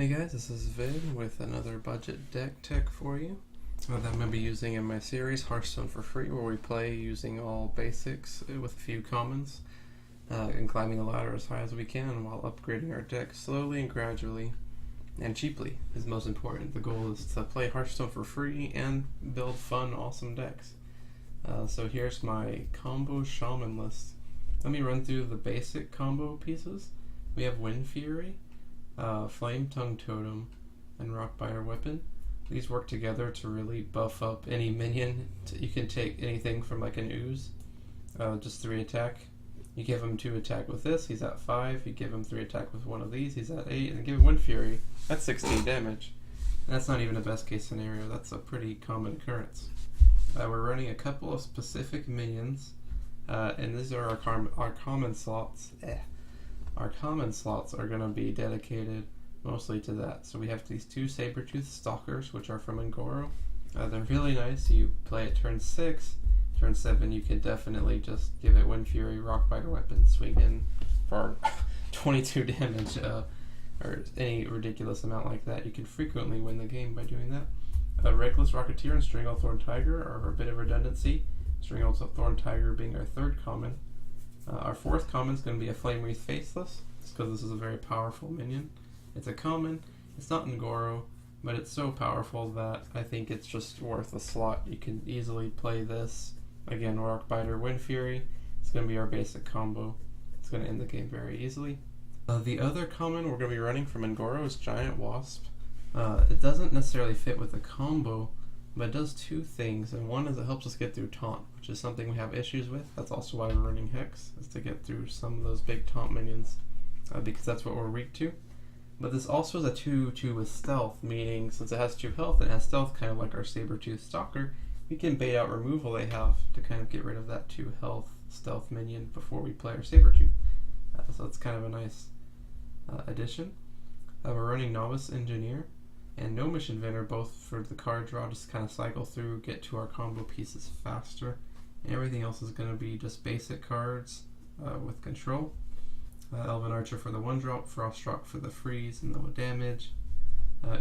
Hey guys, this is Vid with another budget deck tech for you that I'm going to be using in my series Hearthstone for free, where we play using all basics with a few commons and climbing the ladder as high as we can while upgrading our deck slowly and gradually and cheaply is most important. The goal is to play Hearthstone for free and build fun, awesome decks. So here's my combo Shaman list. Let me run through the basic combo pieces. We have Wind Fury, Flame Tongue Totem, and Rockbiter Weapon. These work together to really buff up any minion. You can take anything from like an Ooze, just 3 attack. You give him 2 attack with this, he's at 5. You give him 3 attack with one of these, he's at 8. And give him Wind Fury, that's 16 damage. And that's not even a best case scenario, that's a pretty common occurrence. We're running a couple of specific minions, and these are our common slots. Our common slots are going to be dedicated mostly to that. So we have these 2 Sabertooth Stalkers, which are from Ungoro. They're really nice. You play at turn 6, turn 7 you can definitely just give it Wind Fury, Rockbiter Weapon, swing in for 22 damage, or any ridiculous amount like that. You can frequently win the game by doing that. Reckless Rocketeer and Stranglethorn Tiger are a bit of redundancy. Stranglethorn Tiger being our 3rd common. Our 4th common is going to be a Flame Wreath Faceless, just because this is a very powerful minion. It's a common, it's not Ungoro, but it's so powerful that I think it's just worth a slot. You can easily play this. Again, Rockbiter, Wind Fury, it's going to be our basic combo. It's going to end the game very easily. The other common we're going to be running from Ungoro is Giant Wasp. It doesn't necessarily fit with the combo, but it does 2 things, and one is it helps us get through taunt, which is something we have issues with. That's also why we're running Hex, is to get through some of those big taunt minions, because that's what we're weak to. But this also is a 2/2 with stealth, meaning since it has 2 health and it has stealth, kind of like our Sabertooth Stalker, we can bait out removal they have to kind of get rid of that 2 health stealth minion before we play our Sabertooth. So it's kind of a nice addition. We're running Novice Engineer and Gnomish Inventor, both for the card draw, just kind of cycle through, get to our combo pieces faster. And everything else is going to be just basic cards with control. Elven Archer for the 1-drop, Frostrock for the freeze and low damage.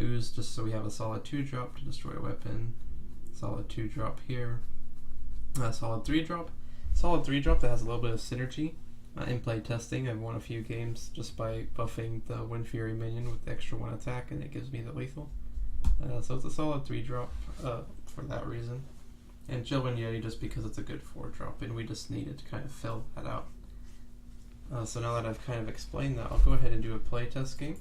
Ooze just so we have a solid 2-drop to destroy a weapon. Solid 2-drop here. Solid 3-drop. Solid 3-drop that has a little bit of synergy. In play testing, I've won a few games just by buffing the Wind Fury minion with the extra 1 attack, and it gives me the lethal. So it's a solid 3-drop for that reason. And Chillwind Yeti just because it's a good 4-drop, and we just needed to kind of fill that out. So now that I've kind of explained that, I'll go ahead and do a playtest game.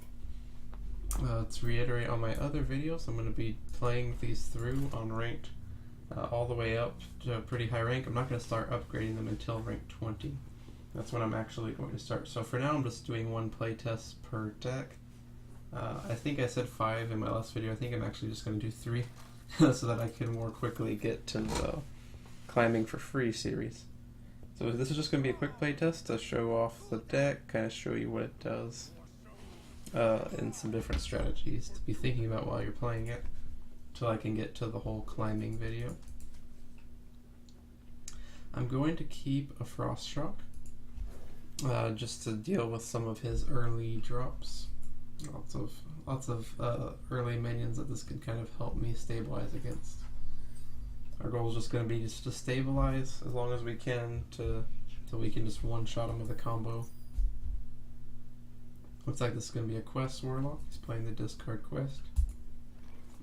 To reiterate on my other videos, I'm going to be playing these through on ranked all the way up to a pretty high rank. I'm not going to start upgrading them until rank 20. That's when I'm actually going to start. So for now, I'm just doing 1 playtest per deck. I think I said 5 in my last video. I think I'm actually just going to do 3 so that I can more quickly get to the climbing for free series. So this is just going to be a quick playtest to show off the deck, kind of show you what it does, and some different strategies to be thinking about while you're playing it, until I can get to the whole climbing video. I'm going to keep a Frostrock, just to deal with some of his early drops. Lots of early minions that this can kind of help me stabilize against. Our goal is just going to be just to stabilize as long as we can till we can just one-shot him with a combo. Looks like this is going to be a quest warlock. He's playing the discard quest.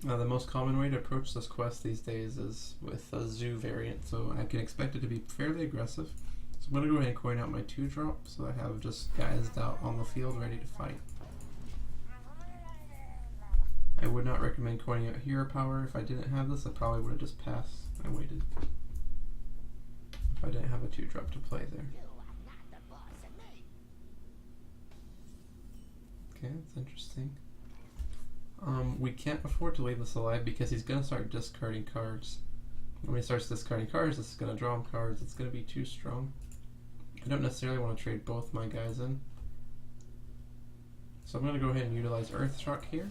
The most common way to approach this quest these days is with a zoo variant, so I can expect it to be fairly aggressive. So I'm going to go ahead and coin out my 2-drop so I have just guys out on the field ready to fight. I would not recommend coining out Hero Power. If I didn't have this, I probably would have just passed. I waited. If I didn't have a 2-drop to play there. Okay, that's interesting. We can't afford to leave this alive because he's going to start discarding cards. When he starts discarding cards, this is going to draw him cards. It's going to be too strong. I don't necessarily want to trade both my guys in. So I'm going to go ahead and utilize Earthshock here,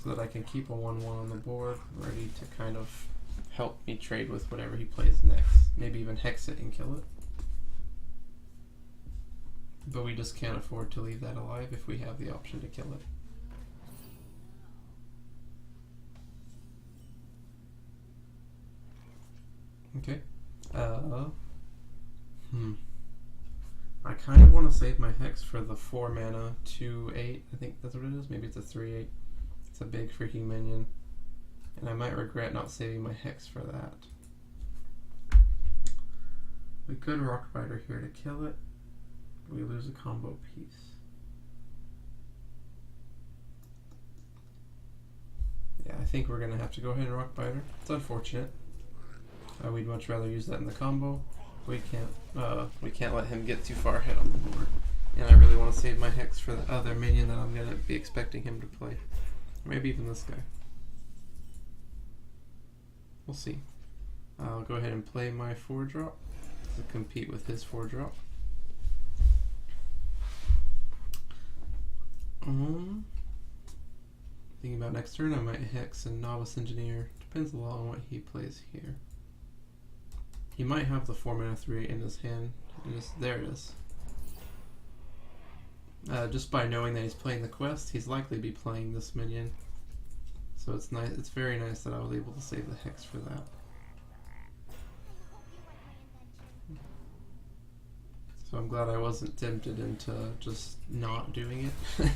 so that I can keep a 1/1 on the board, ready to kind of help me trade with whatever he plays next. Maybe even hex it and kill it. But we just can't afford to leave that alive if we have the option to kill it. Okay. I kind of want to save my Hex for the 4 mana 2/8. I think that's what it is. Maybe it's a 3/8. It's a big freaking minion. And I might regret not saving my Hex for that. We could Rock Rider here to kill it. We lose a combo piece. Yeah, I think we're going to have to go ahead and Rock Biter. It's unfortunate. We'd much rather use that in the combo. We can't let him get too far ahead on the board. And I really want to save my Hex for the other minion that I'm going to be expecting him to play. Or maybe even this guy. We'll see. I'll go ahead and play my 4-drop to compete with his 4-drop. Thinking about next turn, I might Hex and Novice Engineer. Depends a lot on what he plays here. He might have the 4 mana 3/8 in his hand. There it is. Just by knowing that he's playing the quest, he's likely to be playing this minion. So it's nice. It's very nice that I was able to save the Hex for that. So I'm glad I wasn't tempted into just not doing it,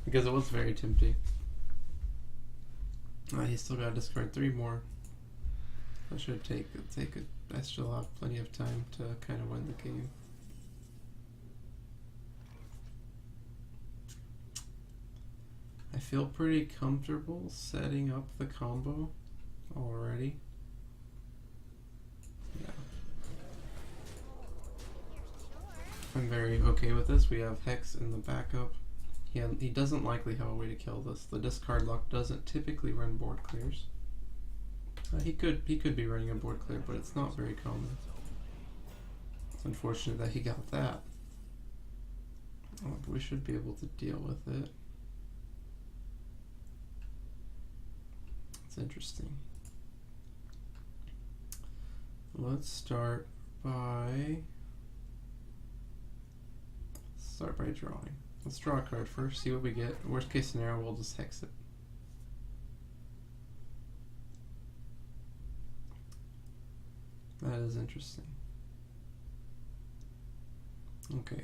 because it was very tempting. He's still got to discard 3 more. I should take it. I still have plenty of time to kind of win the game. I feel pretty comfortable setting up the combo already. Yeah. I'm very okay with this. We have Hex in the backup. He doesn't likely have a way to kill this. The discard lock doesn't typically run board clears. He could be running a board clear, but it's not very common. It's unfortunate that he got that. But we should be able to deal with it. It's interesting. Let's start by drawing. Let's draw a card first, see what we get. Worst case scenario, we'll just Hex it. That is interesting. Okay.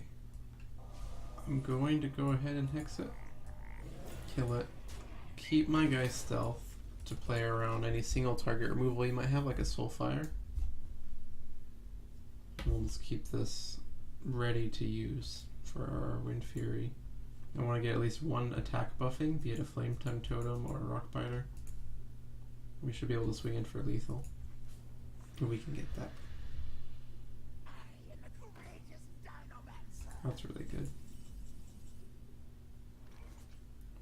I'm going to go ahead and Hex it. Kill it. Keep my guy stealth to play around any single target removal. You might have like a Soulfire. We'll just keep this ready to use for our Wind Fury. I want to get at least 1 attack buffing, be it a Flame Tongue Totem or a Rock Biter. We should be able to swing in for lethal. We can get that. That's really good.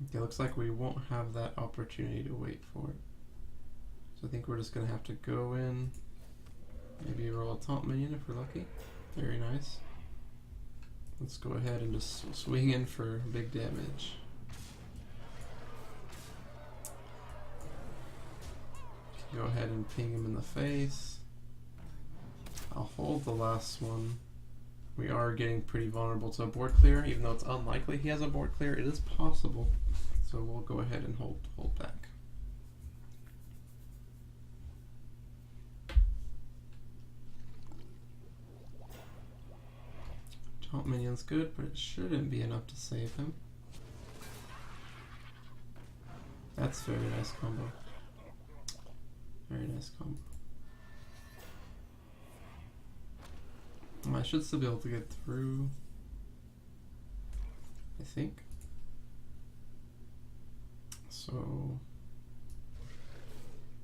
Okay, looks like we won't have that opportunity to wait for it. So I think we're just going to have to go in, maybe roll a taunt minion if we're lucky. Very nice. Let's go ahead and just swing in for big damage. Go ahead and ping him in the face. I'll hold the last one. We are getting pretty vulnerable to a board clear, even though it's unlikely he has a board clear. It is possible, so we'll go ahead and hold back. Taunt minion's good, but it shouldn't be enough to save him. That's very nice combo. Very nice combo. I should still be able to get through, I think. So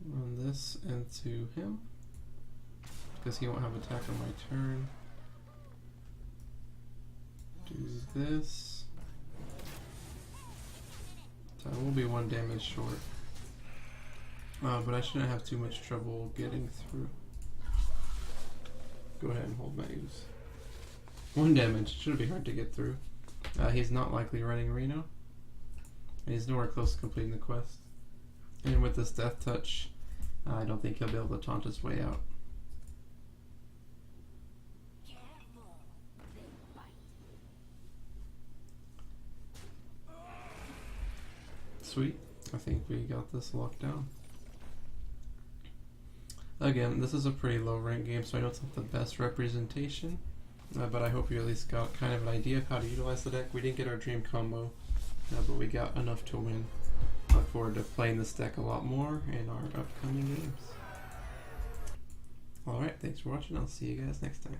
run this into him, because he won't have attack on my turn. Do this. So I will be 1 damage short. But I shouldn't have too much trouble getting through. Go ahead and hold my use. 1 damage. Should be hard to get through. He's not likely running Reno. And he's nowhere close to completing the quest. And with this Death Touch, I don't think he'll be able to taunt his way out. Sweet. I think we got this locked down. Again, this is a pretty low rank game, so I know it's not the best representation, but I hope you at least got kind of an idea of how to utilize the deck. We didn't get our dream combo, but we got enough to win. I look forward to playing this deck a lot more in our upcoming games. Alright, thanks for watching. I'll see you guys next time.